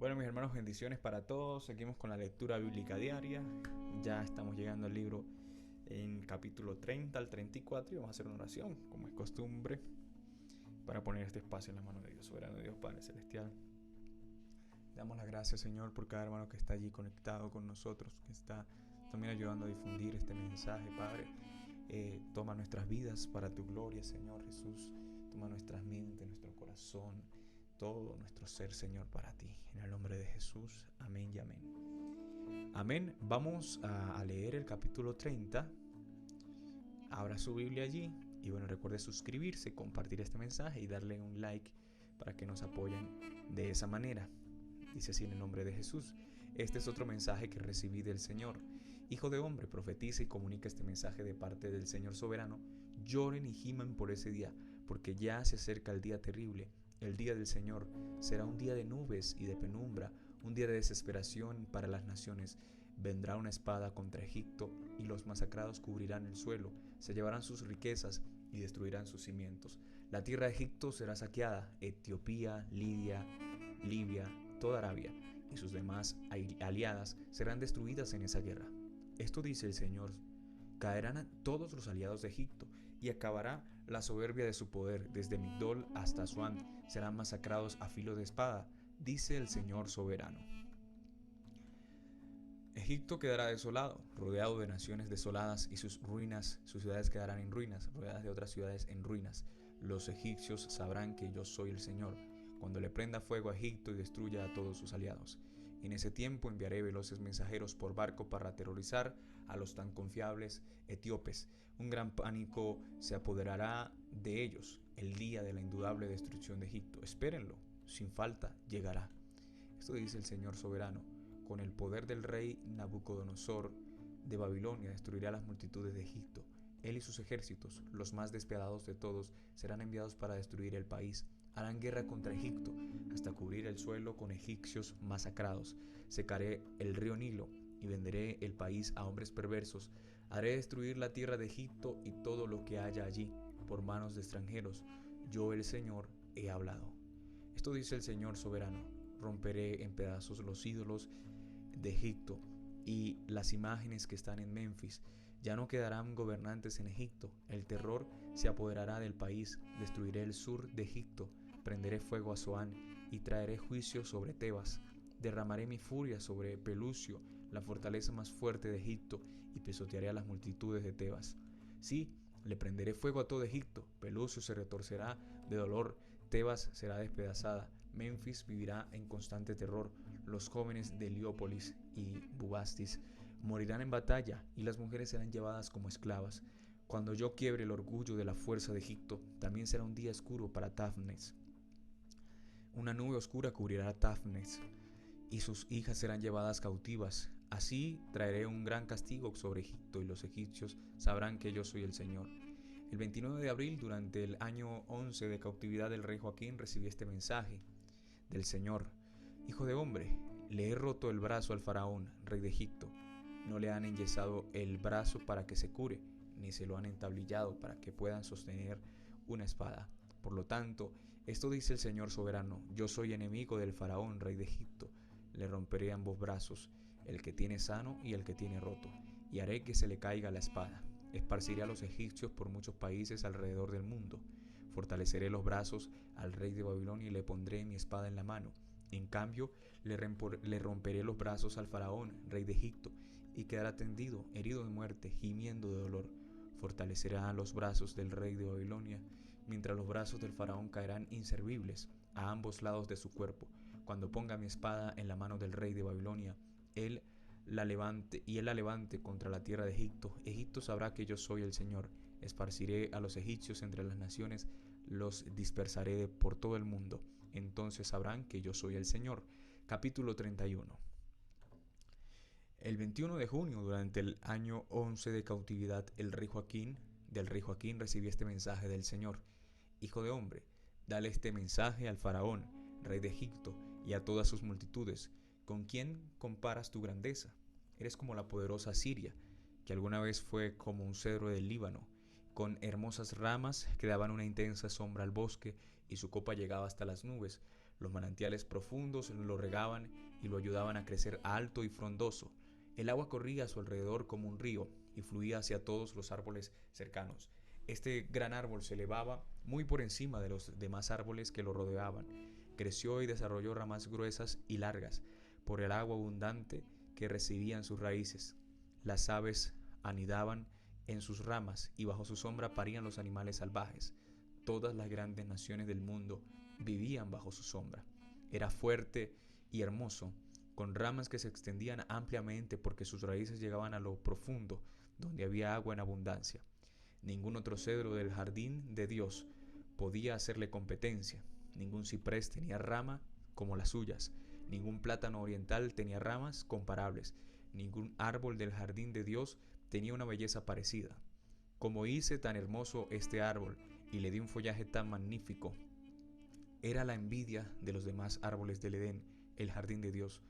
Bueno, mis hermanos, bendiciones para todos. Seguimos con la lectura bíblica diaria. Ya estamos llegando al libro en capítulo 30 al 34 y vamos a hacer una oración, como es costumbre, para poner este espacio en las manos de Dios, soberano Dios Padre Celestial. Damos las gracias, Señor, por cada hermano que está allí conectado con nosotros, que está también ayudando a difundir este mensaje, Padre. Toma nuestras vidas para tu gloria, Señor Jesús. Toma nuestras mentes, nuestro corazón, todo nuestro ser, Señor, para ti. En el nombre de Jesús, amén y amén. Amén. Vamos a leer el capítulo 30. Abra su Biblia allí y bueno, recuerde suscribirse, compartir este mensaje y darle un like para que nos apoyen de esa manera. Dice así en el nombre de Jesús: este es otro mensaje que recibí del Señor. Hijo de hombre, profetiza y comunica este mensaje de parte del Señor soberano. Lloren y giman por ese día, porque ya se acerca el día terrible. El día del Señor será un día de nubes y de penumbra, un día de desesperación para las naciones. Vendrá una espada contra Egipto y los masacrados cubrirán el suelo, se llevarán sus riquezas y destruirán sus cimientos. La tierra de Egipto será saqueada, Etiopía, Libia, toda Arabia y sus demás aliadas serán destruidas en esa guerra. Esto dice el Señor: caerán todos los aliados de Egipto y acabará la soberbia de su poder. Desde Migdol hasta Asuán serán masacrados a filo de espada, dice el Señor soberano. Egipto quedará desolado, rodeado de naciones desoladas, y sus ciudades quedarán en ruinas, rodeadas de otras ciudades en ruinas. Los egipcios sabrán que yo soy el Señor, cuando le prenda fuego a Egipto y destruya a todos sus aliados. En ese tiempo enviaré veloces mensajeros por barco para aterrorizar a los tan confiables etíopes. Un gran pánico se apoderará de ellos el día de la indudable destrucción de Egipto. Espérenlo, sin falta llegará. Esto dice el Señor soberano: con el poder del rey Nabucodonosor de Babilonia destruirá las multitudes de Egipto. Él y sus ejércitos, los más despiadados de todos, serán enviados para destruir el país. Harán guerra contra Egipto hasta cubrir el suelo con egipcios masacrados. Secaré el río Nilo y venderé el país a hombres perversos. Haré destruir la tierra de Egipto y todo lo que haya allí por manos de extranjeros. Yo, el Señor, he hablado. Esto dice el Señor soberano: romperé en pedazos los ídolos de Egipto y las imágenes que están en Memphis. Ya no quedarán gobernantes en Egipto. El terror se apoderará del país. Destruiré el sur de Egipto, prenderé fuego a Zoán y traeré juicio sobre Tebas. Derramaré mi furia sobre Pelucio, la fortaleza más fuerte de Egipto, y pisotearé a las multitudes de Tebas. Sí, le prenderé fuego a todo Egipto. Pelucio se retorcerá de dolor, Tebas será despedazada, Memphis vivirá en constante terror. Los jóvenes de Heliópolis y Bubastis morirán en batalla y las mujeres serán llevadas como esclavas. Cuando yo quiebre el orgullo de la fuerza de Egipto, también será un día oscuro para Tafnes. Una nube oscura cubrirá Tafnes y sus hijas serán llevadas cautivas. Así traeré un gran castigo sobre Egipto y los egipcios sabrán que yo soy el Señor. El 29 de abril, durante el año 11 de cautividad del rey Joaquín, recibí este mensaje del Señor: hijo de hombre, le he roto el brazo al faraón, rey de Egipto. No le han enyesado el brazo para que se cure, ni se lo han entablillado para que puedan sostener una espada. Por lo tanto, esto dice el Señor soberano: yo soy enemigo del faraón, rey de Egipto. Le romperé ambos brazos, el que tiene sano y el que tiene roto, y haré que se le caiga la espada. Esparciré a los egipcios por muchos países alrededor del mundo. Fortaleceré los brazos al rey de Babilonia y le pondré mi espada en la mano. En cambio, le romperé los brazos al faraón, rey de Egipto, y quedará tendido, herido de muerte, gimiendo de dolor. Fortalecerá los brazos del rey de Babilonia, mientras los brazos del faraón caerán inservibles a ambos lados de su cuerpo. Cuando ponga mi espada en la mano del rey de Babilonia, él la levante contra la tierra de Egipto. Egipto sabrá que yo soy el Señor. Esparciré a los egipcios entre las naciones, los dispersaré por todo el mundo. Entonces sabrán que yo soy el Señor. Capítulo 31. El 21 de junio, durante el año 11 de cautividad, del rey Joaquín recibí este mensaje del Señor: hijo de hombre, dale este mensaje al faraón, rey de Egipto, y a todas sus multitudes. ¿Con quién comparas tu grandeza? Eres como la poderosa Siria, que alguna vez fue como un cedro del Líbano, con hermosas ramas que daban una intensa sombra al bosque, y su copa llegaba hasta las nubes. Los manantiales profundos lo regaban y lo ayudaban a crecer alto y frondoso. El agua corría a su alrededor como un río y fluía hacia todos los árboles cercanos. Este gran árbol se elevaba muy por encima de los demás árboles que lo rodeaban. Creció y desarrolló ramas gruesas y largas por el agua abundante que recibían sus raíces. Las aves anidaban en sus ramas y bajo su sombra parían los animales salvajes. Todas las grandes naciones del mundo vivían bajo su sombra. Era fuerte y hermoso, con ramas que se extendían ampliamente porque sus raíces llegaban a lo profundo, donde había agua en abundancia. Ningún otro cedro del jardín de Dios podía hacerle competencia. Ningún ciprés tenía rama como las suyas. Ningún plátano oriental tenía ramas comparables. Ningún árbol del jardín de Dios tenía una belleza parecida. Como hice tan hermoso este árbol y le di un follaje tan magnífico, era la envidia de los demás árboles del Edén, el jardín de Dios.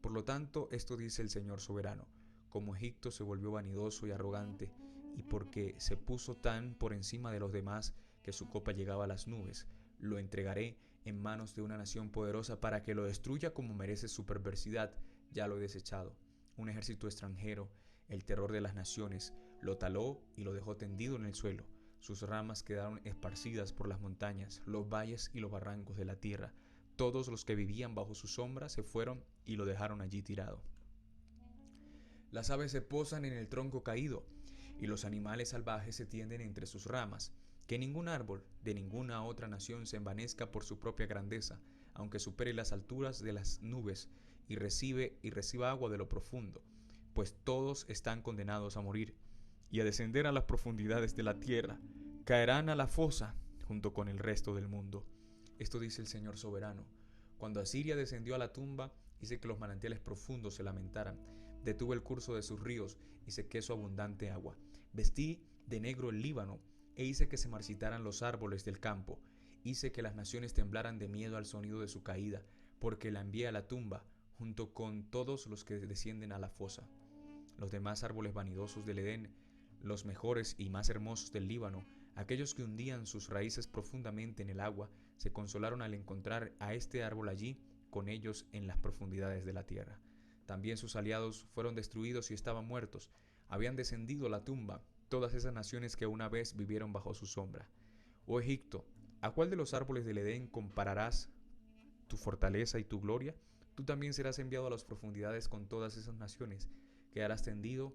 Por lo tanto, esto dice el Señor soberano: como Egipto se volvió vanidoso y arrogante, y porque se puso tan por encima de los demás que su copa llegaba a las nubes, lo entregaré en manos de una nación poderosa para que lo destruya como merece su perversidad. Ya lo he desechado. Un ejército extranjero, el terror de las naciones, lo taló y lo dejó tendido en el suelo. Sus ramas quedaron esparcidas por las montañas, los valles y los barrancos de la tierra. Todos los que vivían bajo su sombra se fueron y lo dejaron allí tirado. Las aves se posan en el tronco caído y los animales salvajes se tienden entre sus ramas. Que ningún árbol de ninguna otra nación se envanezca por su propia grandeza, aunque supere las alturas de las nubes y reciba agua de lo profundo, pues todos están condenados a morir y a descender a las profundidades de la tierra. Caerán a la fosa junto con el resto del mundo. Esto dice el Señor soberano. Cuando Asiria descendió a la tumba, hice que los manantiales profundos se lamentaran. Detuve el curso de sus ríos y sequé su abundante agua. Vestí de negro el Líbano e hice que se marchitaran los árboles del campo. Hice que las naciones temblaran de miedo al sonido de su caída, porque la envié a la tumba, junto con todos los que descienden a la fosa. Los demás árboles vanidosos del Edén, los mejores y más hermosos del Líbano, aquellos que hundían sus raíces profundamente en el agua, se consolaron al encontrar a este árbol allí con ellos en las profundidades de la tierra. También sus aliados fueron destruidos y estaban muertos. Habían descendido a la tumba todas esas naciones que una vez vivieron bajo su sombra. Oh Egipto, ¿a cuál de los árboles del Edén compararás tu fortaleza y tu gloria? Tú también serás enviado a las profundidades con todas esas naciones. Quedarás tendido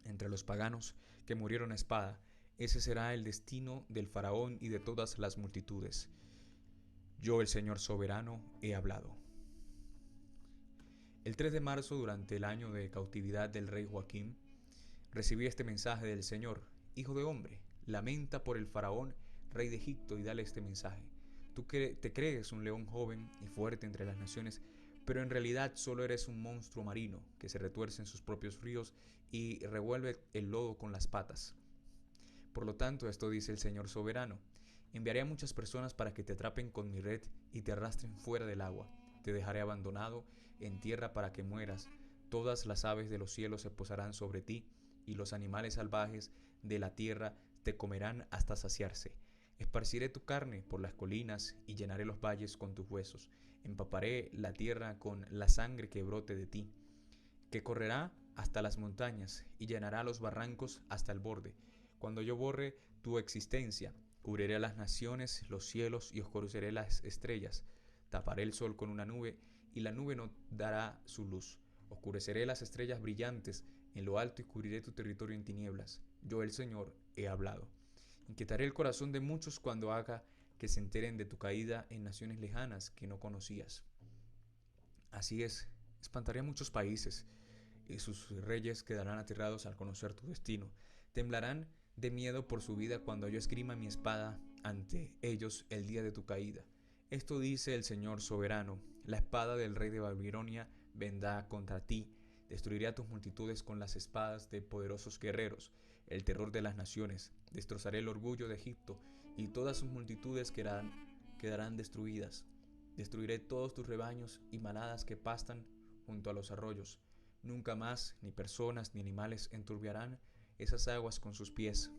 entre los paganos que murieron a espada. Ese será el destino del faraón y de todas las multitudes. Yo, el Señor soberano, he hablado. El 3 de marzo, durante el año de cautividad del rey Joaquín, recibí este mensaje del Señor: Hijo de hombre, lamenta por el faraón, rey de Egipto, y dale este mensaje. Tú te crees un león joven y fuerte entre las naciones, pero en realidad solo eres un monstruo marino que se retuerce en sus propios ríos y revuelve el lodo con las patas. Por lo tanto, esto dice el Señor soberano: enviaré a muchas personas para que te atrapen con mi red y te arrastren fuera del agua. Te dejaré abandonado en tierra para que mueras. Todas las aves de los cielos se posarán sobre ti, y los animales salvajes de la tierra te comerán hasta saciarse. Esparciré tu carne por las colinas y llenaré los valles con tus huesos. Empaparé la tierra con la sangre que brote de ti, que correrá hasta las montañas y llenará los barrancos hasta el borde. Cuando yo borre tu existencia, cubriré las naciones, los cielos y oscureceré las estrellas. Taparé el sol con una nube y la nube no dará su luz. Oscureceré las estrellas brillantes en lo alto y cubriré tu territorio en tinieblas. Yo, el Señor, he hablado. Inquietaré el corazón de muchos cuando haga que se enteren de tu caída en naciones lejanas que no conocías. Así es, espantaré a muchos países y sus reyes quedarán aterrados al conocer tu destino. Temblarán de miedo por su vida cuando yo esgrima mi espada ante ellos el día de tu caída. Esto dice el Señor soberano: la espada del rey de Babilonia vendrá contra ti. Destruiré a tus multitudes con las espadas de poderosos guerreros, el terror de las naciones. Destrozaré el orgullo de Egipto y todas sus multitudes quedarán destruidas. Destruiré todos tus rebaños y manadas que pastan junto a los arroyos. Nunca más ni personas ni animales enturbiarán esas aguas con sus pies.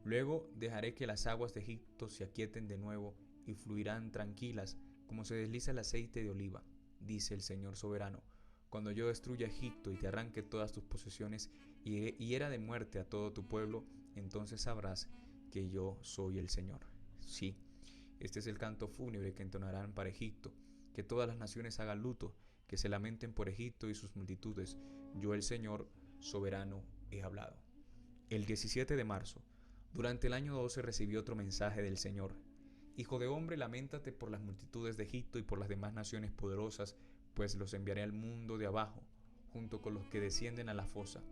Luego dejaré que las aguas de Egipto se aquieten de nuevo y fluirán tranquilas como se desliza el aceite de oliva, dice el Señor soberano, cuando yo destruya Egipto y te arranque todas tus posesiones y hiera de muerte a todo tu pueblo, entonces sabrás que yo soy el Señor. Sí, este es el canto fúnebre que entonarán para Egipto, que todas las naciones hagan luto, que se lamenten por Egipto y sus multitudes. Yo el Señor soberano he hablado. El 17 de marzo, durante el año 12, recibí otro mensaje del Señor. Hijo de hombre, lamentate por las multitudes de Egipto y por las demás naciones poderosas, pues los enviaré al mundo de abajo, junto con los que descienden a la fosa.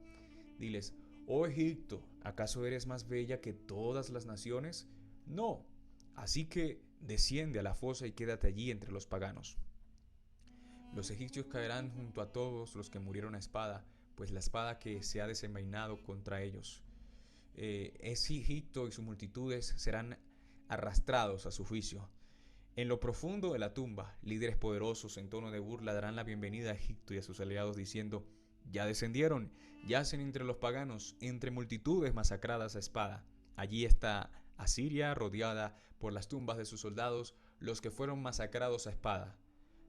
Diles, oh Egipto, ¿acaso eres más bella que todas las naciones? No. Así que desciende a la fosa y quédate allí entre los paganos. Los egipcios caerán junto a todos los que murieron a espada, pues la espada que se ha desenvainado contra ellos. Es Egipto y sus multitudes serán arrastrados a su juicio. En lo profundo de la tumba, líderes poderosos en tono de burla darán la bienvenida a Egipto y a sus aliados diciendo, ya descendieron, yacen entre los paganos, entre multitudes masacradas a espada. Allí está Asiria rodeada por las tumbas de sus soldados, los que fueron masacrados a espada.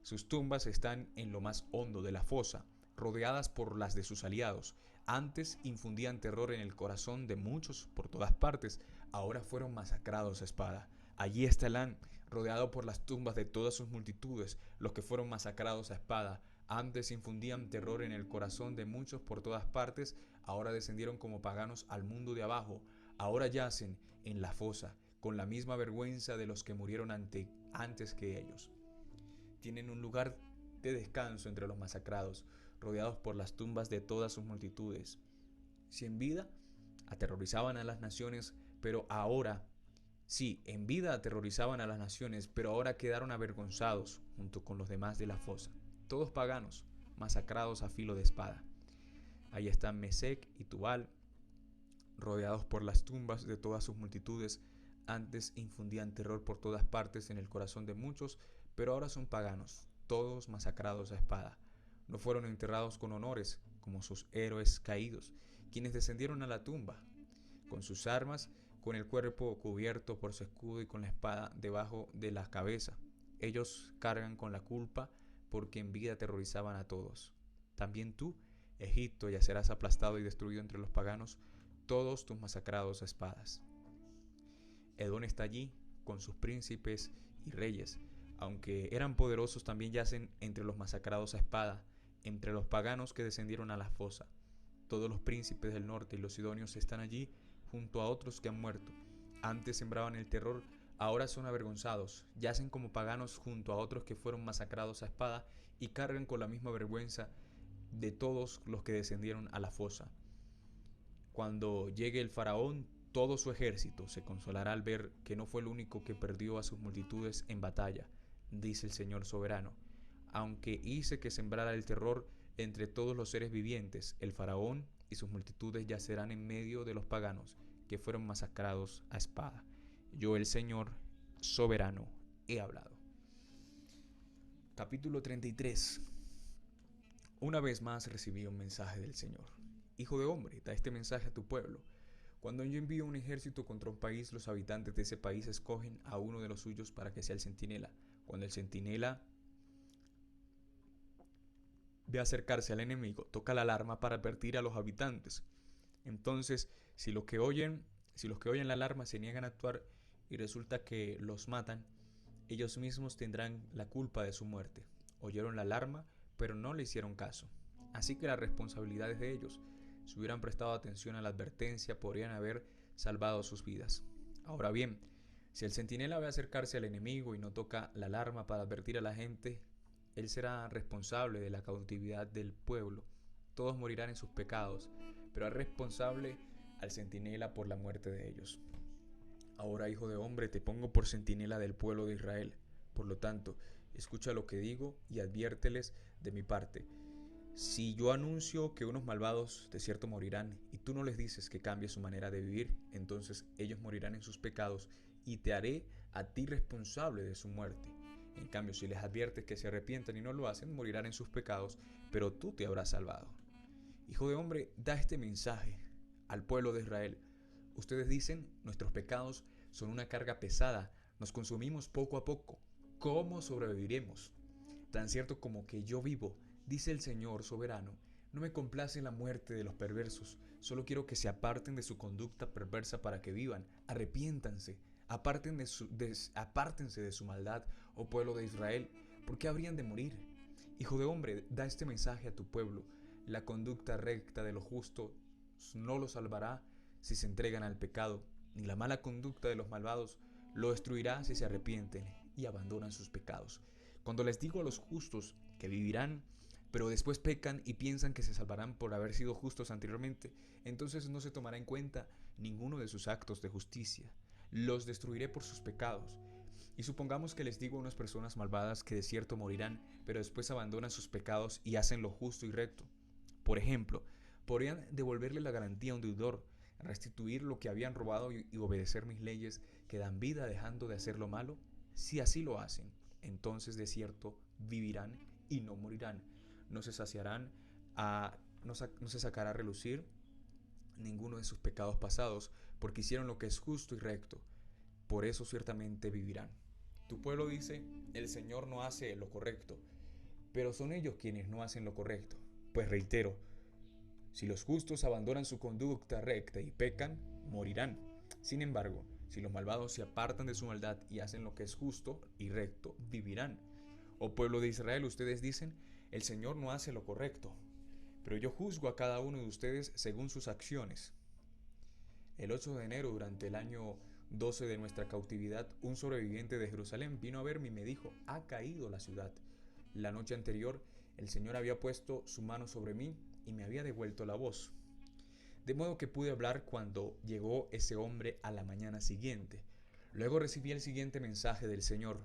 Sus tumbas están en lo más hondo de la fosa, rodeadas por las de sus aliados. Antes infundían terror en el corazón de muchos por todas partes, ahora fueron masacrados a espada. Allí está Elán, rodeado por las tumbas de todas sus multitudes, los que fueron masacrados a espada. Antes infundían terror en el corazón de muchos por todas partes, ahora descendieron como paganos al mundo de abajo. Ahora yacen en la fosa, con la misma vergüenza de los que murieron antes que ellos. Tienen un lugar de descanso entre los masacrados, rodeados por las tumbas de todas sus multitudes. Si en vida aterrorizaban a las naciones, pero ahora, sí, en vida aterrorizaban a las naciones, pero ahora quedaron avergonzados junto con los demás de la fosa, todos paganos, masacrados a filo de espada. Ahí están Mesec y Tubal, rodeados por las tumbas de todas sus multitudes. Antes infundían terror por todas partes en el corazón de muchos, pero ahora son paganos, todos masacrados a espada. No fueron enterrados con honores, como sus héroes caídos, quienes descendieron a la tumba, con sus armas, con el cuerpo cubierto por su escudo y con la espada debajo de la cabeza. Ellos cargan con la culpa porque en vida aterrorizaban a todos. También tú, Egipto, ya serás aplastado y destruido entre los paganos, todos tus masacrados a espadas. Edom está allí, con sus príncipes y reyes. Aunque eran poderosos, también yacen entre los masacrados a espada, entre los paganos que descendieron a la fosa. Todos los príncipes del norte y los sidonios están allí, junto a otros que han muerto. Antes sembraban el terror, ahora son avergonzados. Yacen como paganos junto a otros que fueron masacrados a espada y cargan con la misma vergüenza de todos los que descendieron a la fosa. Cuando llegue el faraón, todo su ejército se consolará al ver que no fue el único que perdió a sus multitudes en batalla, dice el Señor soberano. Aunque hice que sembrara el terror entre todos los seres vivientes, el faraón y sus multitudes yacerán en medio de los paganos que fueron masacrados a espada. Yo, el Señor soberano, he hablado. Capítulo 33. Una vez más recibí un mensaje del Señor. Hijo de hombre, da este mensaje a tu pueblo. Cuando yo envío un ejército contra un país, los habitantes de ese país escogen a uno de los suyos para que sea el centinela. Cuando el centinela ve acercarse al enemigo, toca la alarma para advertir a los habitantes. Entonces, si los que oyen la alarma se niegan a actuar y resulta que los matan, ellos mismos tendrán la culpa de su muerte. Oyeron la alarma, pero no le hicieron caso. Así que la responsabilidad es de ellos. Si hubieran prestado atención a la advertencia, podrían haber salvado sus vidas. Ahora bien, si el centinela ve acercarse al enemigo y no toca la alarma para advertir a la gente, él será responsable de la cautividad del pueblo. Todos morirán en sus pecados, pero es responsable al centinela por la muerte de ellos. Ahora, hijo de hombre, te pongo por centinela del pueblo de Israel. Por lo tanto, escucha lo que digo y adviérteles de mi parte. Si yo anuncio que unos malvados de cierto morirán y tú no les dices que cambie su manera de vivir, entonces ellos morirán en sus pecados y te haré a ti responsable de su muerte. En cambio, si les adviertes que se arrepientan y no lo hacen, morirán en sus pecados, pero tú te habrás salvado. Hijo de hombre, da este mensaje al pueblo de Israel. Ustedes dicen, nuestros pecados son una carga pesada, nos consumimos poco a poco. ¿cómo sobreviviremos? Tan cierto como que yo vivo, dice el Señor soberano, no me complace la muerte de los perversos, solo quiero que se aparten de su conducta perversa para que vivan, arrepiéntanse, apártense de su maldad, oh pueblo de Israel, ¿por qué habrían de morir? Hijo de hombre, da este mensaje a tu pueblo, la conducta recta de los justos no los salvará si se entregan al pecado, ni la mala conducta de los malvados lo destruirá si se arrepienten y abandonan sus pecados. Cuando les digo a los justos que vivirán, pero después pecan y piensan que se salvarán por haber sido justos anteriormente, entonces no se tomará en cuenta ninguno de sus actos de justicia. Los destruiré por sus pecados. Y supongamos que les digo a unas personas malvadas que de cierto morirán, pero después abandonan sus pecados y hacen lo justo y recto. Por ejemplo, podrían devolverle la garantía a un deudor, restituir lo que habían robado y obedecer mis leyes que dan vida dejando de hacer lo malo. Si así lo hacen, entonces de cierto vivirán y no morirán. No se saciarán, no se sacará a relucir ninguno de sus pecados pasados, porque hicieron lo que es justo y recto. Por eso ciertamente vivirán. Tu pueblo dice, el Señor no hace lo correcto, pero son ellos quienes no hacen lo correcto. Pues reitero, si los justos abandonan su conducta recta y pecan, morirán. Sin embargo, si los malvados se apartan de su maldad y hacen lo que es justo y recto, vivirán. Oh pueblo de Israel, ustedes dicen, el Señor no hace lo correcto, pero yo juzgo a cada uno de ustedes según sus acciones. El 8 de enero, durante el año 12 de nuestra cautividad, un sobreviviente de Jerusalén vino a verme y me dijo, ha caído la ciudad. La noche anterior, el Señor había puesto su mano sobre mí y me había devuelto la voz. De modo que pude hablar cuando llegó ese hombre a la mañana siguiente. Luego recibí el siguiente mensaje del Señor.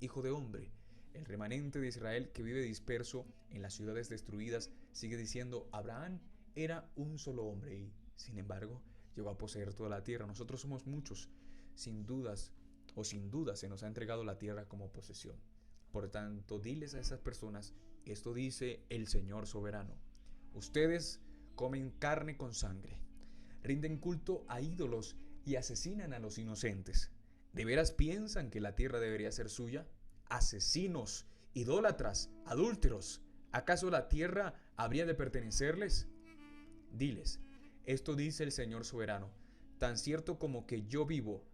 Hijo de hombre, el remanente de Israel que vive disperso en las ciudades destruidas sigue diciendo, Abraham era un solo hombre y, sin embargo, llegó a poseer toda la tierra. Nosotros somos muchos, sin duda se nos ha entregado la tierra como posesión. Por tanto, diles a esas personas, esto dice el Señor soberano. Ustedes comen carne con sangre, rinden culto a ídolos y asesinan a los inocentes. ¿De veras piensan que la tierra debería ser suya? Asesinos, idólatras, adúlteros. ¿Acaso la tierra habría de pertenecerles? Diles, esto dice el Señor soberano, tan cierto como que yo vivo,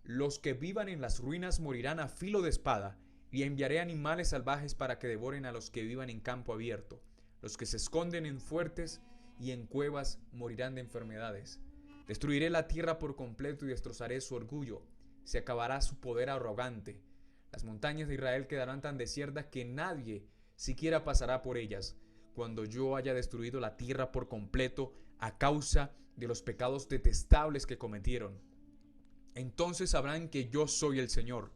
los que vivan en las ruinas morirán a filo de espada, y enviaré animales salvajes para que devoren a los que vivan en campo abierto. Los que se esconden en fuertes y en cuevas morirán de enfermedades. Destruiré la tierra por completo y destrozaré su orgullo. Se acabará su poder arrogante. Las montañas de Israel quedarán tan desiertas que nadie siquiera pasará por ellas, cuando yo haya destruido la tierra por completo a causa de los pecados detestables que cometieron. Entonces sabrán que yo soy el Señor.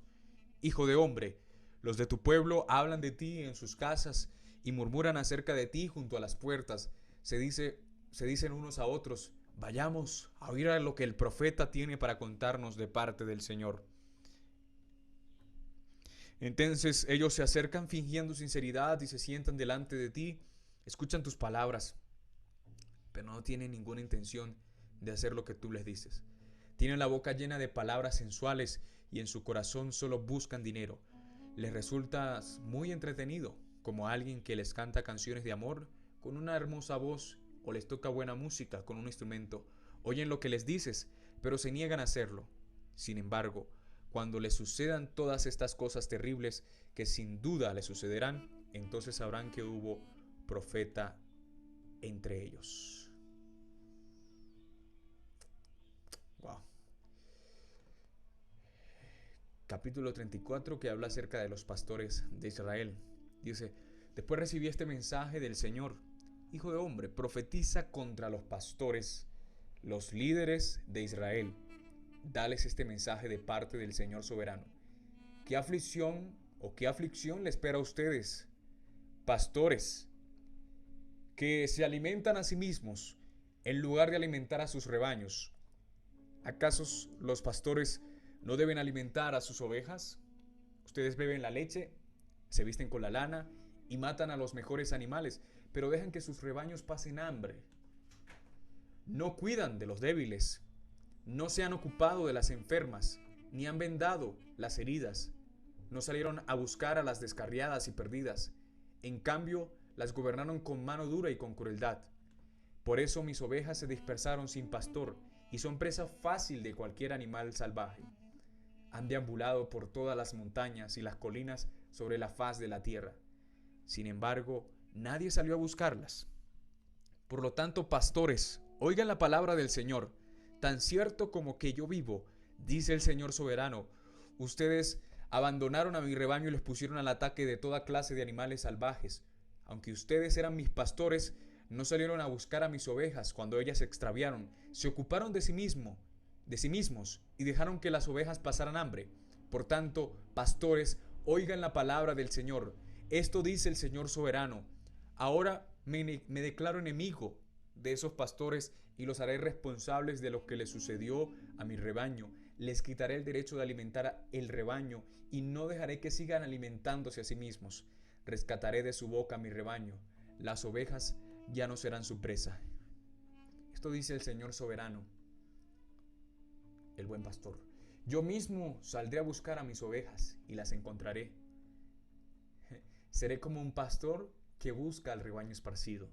Hijo de hombre, los de tu pueblo hablan de ti en sus casas y murmuran acerca de ti junto a las puertas. Se dicen unos a otros, vayamos a oír a lo que el profeta tiene para contarnos de parte del Señor. Entonces ellos se acercan fingiendo sinceridad y se sientan delante de ti, escuchan tus palabras, pero no tienen ninguna intención de hacer lo que tú les dices. Tienen la boca llena de palabras sensuales y en su corazón solo buscan dinero. Les resultas muy entretenido, como alguien que les canta canciones de amor con una hermosa voz o les toca buena música con un instrumento. Oyen lo que les dices, pero se niegan a hacerlo. Sin embargo, cuando les sucedan todas estas cosas terribles, que sin duda les sucederán, entonces sabrán que hubo profeta entre ellos. Wow. Capítulo 34, que habla acerca de los pastores de Israel. Dice, después recibí este mensaje del Señor. Hijo de hombre, profetiza contra los pastores, los líderes de Israel. Dales este mensaje de parte del Señor soberano. ¿Qué aflicción le espera a ustedes, pastores, que se alimentan a sí mismos en lugar de alimentar a sus rebaños? ¿Acaso los pastores no deben alimentar a sus ovejas? Ustedes beben la leche, se visten con la lana y matan a los mejores animales, pero dejan que sus rebaños pasen hambre. No cuidan de los débiles, no se han ocupado de las enfermas, ni han vendado las heridas. No salieron a buscar a las descarriadas y perdidas. En cambio, las gobernaron con mano dura y con crueldad. Por eso mis ovejas se dispersaron sin pastor y son presa fácil de cualquier animal salvaje. Han deambulado por todas las montañas y las colinas sobre la faz de la tierra. Sin embargo, nadie salió a buscarlas. Por lo tanto, pastores, oigan la palabra del Señor. Tan cierto como que yo vivo, dice el Señor soberano, ustedes abandonaron a mi rebaño y les pusieron al ataque de toda clase de animales salvajes. Aunque ustedes eran mis pastores, no salieron a buscar a mis ovejas cuando ellas se extraviaron. Se ocuparon de sí mismos, y dejaron que las ovejas pasaran hambre. Por tanto, pastores, oigan la palabra del Señor. Esto dice el Señor soberano. Ahora me declaro enemigo de esos pastores y los haré responsables de lo que les sucedió a mi rebaño. Les quitaré el derecho de alimentar el rebaño y no dejaré que sigan alimentándose a sí mismos. Rescataré de su boca a mi rebaño. Las ovejas ya no serán su presa. Esto dice el Señor soberano, el buen pastor. Yo mismo saldré a buscar a mis ovejas y las encontraré. Seré como un pastor que busca al rebaño esparcido.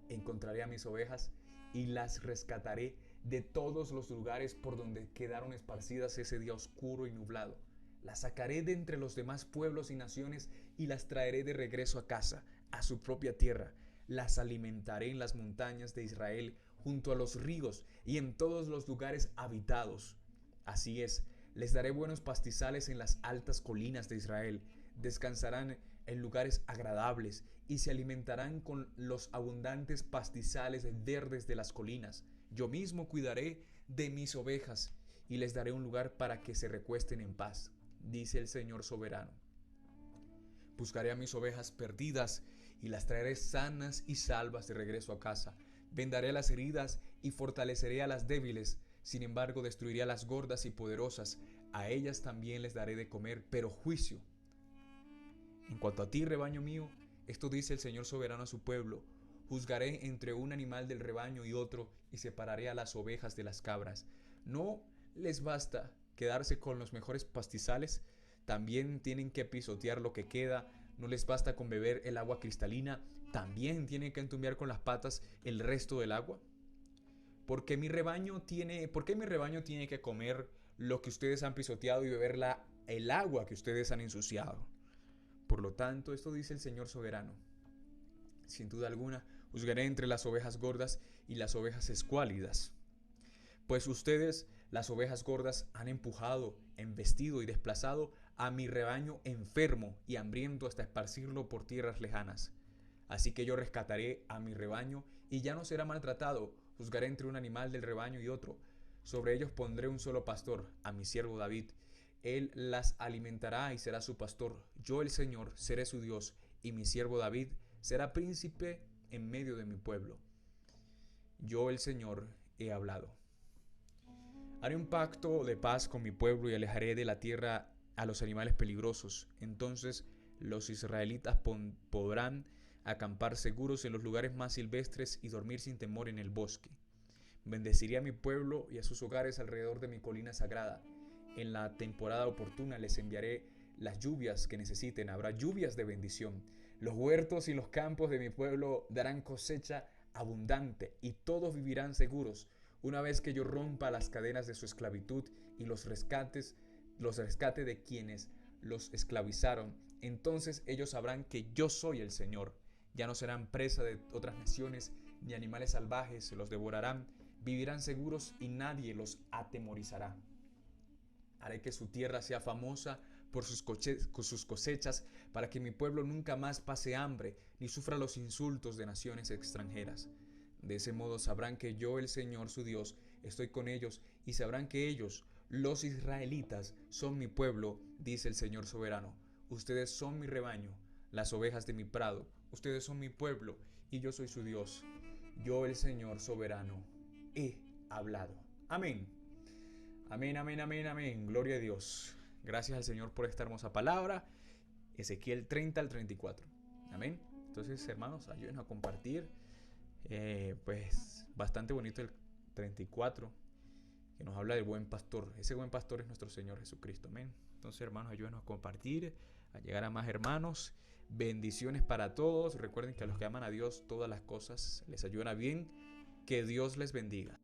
Encontraré a mis ovejas y las rescataré de todos los lugares por donde quedaron esparcidas ese día oscuro y nublado. Las sacaré de entre los demás pueblos y naciones y las traeré de regreso a casa, a su propia tierra. Las alimentaré en las montañas de Israel, junto a los ríos y en todos los lugares habitados. Así es, les daré buenos pastizales en las altas colinas de Israel. Descansarán en lugares agradables y se alimentarán con los abundantes pastizales verdes de las colinas. Yo mismo cuidaré de mis ovejas y les daré un lugar para que se recuesten en paz, dice el Señor soberano. Buscaré a mis ovejas perdidas y las traeré sanas y salvas de regreso a casa. Vendaré las heridas y fortaleceré a las débiles. Sin embargo, destruiré a las gordas y poderosas. A ellas también les daré de comer, pero juicio. En cuanto a ti, rebaño mío, esto dice el Señor soberano a su pueblo. Juzgaré entre un animal del rebaño y otro, y separaré a las ovejas de las cabras. ¿No les basta quedarse con los mejores pastizales? También tienen que pisotear lo que queda. No les basta con beber el agua cristalina. También tienen que entumbear con las patas el resto del agua. ¿Por qué mi rebaño tiene que comer lo que ustedes han pisoteado y beber el agua que ustedes han ensuciado? Por lo tanto, esto dice el Señor soberano. Sin duda alguna, juzgaré entre las ovejas gordas y las ovejas escuálidas. Pues ustedes, las ovejas gordas, han empujado, embestido y desplazado a mi rebaño enfermo y hambriento hasta esparcirlo por tierras lejanas. Así que yo rescataré a mi rebaño y ya no será maltratado. Juzgaré entre un animal del rebaño y otro. Sobre ellos pondré un solo pastor, a mi siervo David. Él las alimentará y será su pastor. Yo, el Señor, seré su Dios, y mi siervo David será príncipe en medio de mi pueblo. Yo, el Señor, he hablado. Haré un pacto de paz con mi pueblo y alejaré de la tierra a los animales peligrosos. Entonces los israelitas podrán acampar seguros en los lugares más silvestres y dormir sin temor en el bosque. Bendeciré a mi pueblo y a sus hogares alrededor de mi colina sagrada. En la temporada oportuna les enviaré las lluvias que necesiten. Habrá lluvias de bendición. Los huertos y los campos de mi pueblo darán cosecha abundante y todos vivirán seguros. Una vez que yo rompa las cadenas de su esclavitud y los rescate de quienes los esclavizaron, entonces ellos sabrán que yo soy el Señor. Ya no serán presa de otras naciones, ni animales salvajes los devorarán. Vivirán seguros y nadie los atemorizará. Haré que su tierra sea famosa por sus cosechas, para que mi pueblo nunca más pase hambre, ni sufra los insultos de naciones extranjeras. De ese modo sabrán que yo, el Señor su Dios, estoy con ellos, y sabrán que ellos, los israelitas, son mi pueblo, dice el Señor soberano. Ustedes son mi rebaño, las ovejas de mi prado. Ustedes son mi pueblo, y yo soy su Dios. Yo, el Señor soberano, he hablado. Amén. Amén, amén, amén, amén. Gloria a Dios. Gracias al Señor por esta hermosa palabra. Ezequiel 30 al 34. Amén. Entonces, hermanos, ayúdenos a compartir. Pues bastante bonito el 34, que nos habla del buen pastor. Ese buen pastor es nuestro Señor Jesucristo. Amén. Entonces, hermanos, ayúdenos a compartir, a llegar a más hermanos. Bendiciones para todos. Recuerden que a los que aman a Dios todas las cosas les ayudan a bien. Que Dios les bendiga.